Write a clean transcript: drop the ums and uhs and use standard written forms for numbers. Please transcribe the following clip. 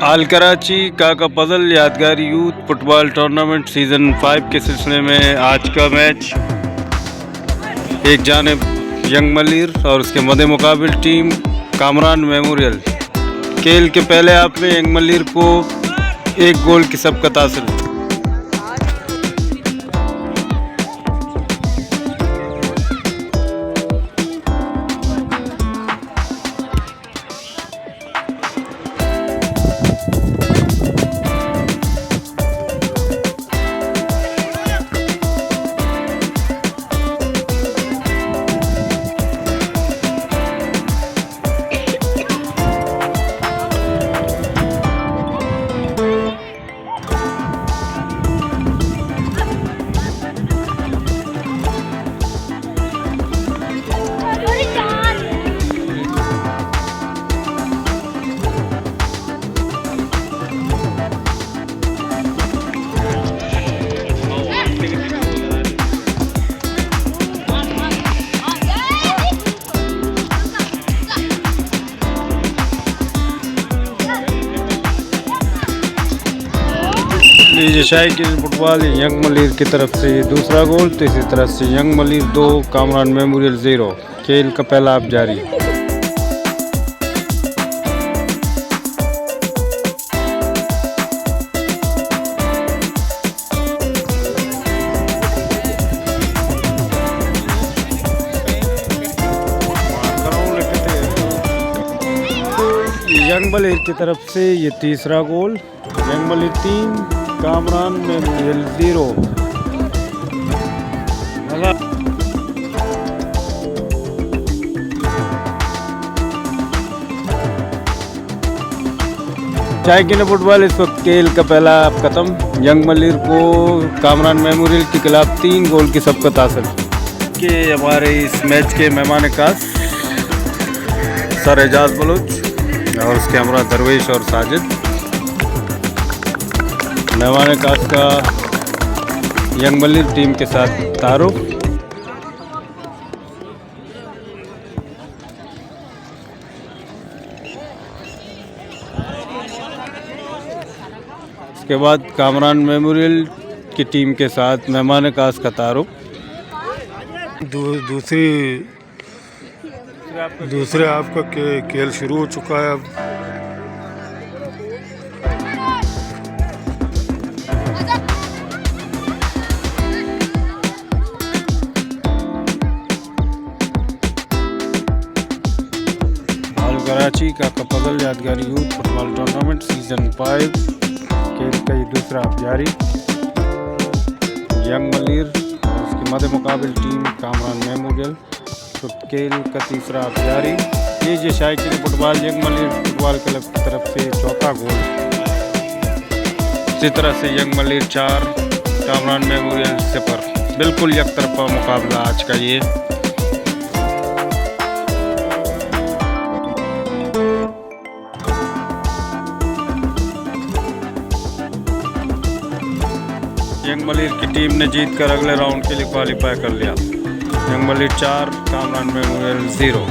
आल कराची काका पजल यादगारी youth football tournament season 5 के सिलसिले में आज का मैच एक जानिब यंग मलिर और उसके मद्दे मुकाबिल टीम कामरान मेमोरियल। खेल के पहले हाफ में यंग मलिर को 1 गोल की सबकत हासिल। लीजिए शायद फुटबॉल यंग मलिर की तरफ से ये दूसरा गोल, तो इसी तरह से यंग मलिर 2 कामरान मेमोरियल 0। खेल का पहला हाफ जारी। यंग मलिर की तरफ से ये तीसरा गोल। Young Malir 3 Kamran memorial 0। शायकीन फुटबॉल इस वक्त खेल का पहला खत्म। यंग मलिर को कामरान मेमोरियल के खिलाफ 3 गोल की सबकत हासिल। के हमारे इस मैच के मेहमान खास सर एजाज बलोच और उसके हमरा दरवेश और साजिद। मेहमान खास का यंग मलिर टीम के साथ तारुफ। इसके बाद कामरान मेमोरियल की टीम के साथ मेहमान खास का तारुफ। दूसरे हाफ का खेल शुरू हो चुका है। अब कराची का पजल यादगारी यूथ फुटबॉल टूर्नामेंट सीज़न 5 खेल का ये दूसरा हाफ जारी। यंग मलिर और उसके मद्दे मुकाबिल टीम कामरान मेमोरियल, तो खेल का तीसरा हाफ जारी। ये जो शायकीन football young Malir football club की तरफ से चौथा गोल। इसी तरह से यंग मलिर 4 कामरान मेमोरियल 0। बिल्कुल एक तरफा मुकाबला आज का ये। यंग मलिर की टीम ने जीतकर अगले राउंड के लिए क्वालिफाई कर लिया। Young Malir 4 Kamran memorial 0।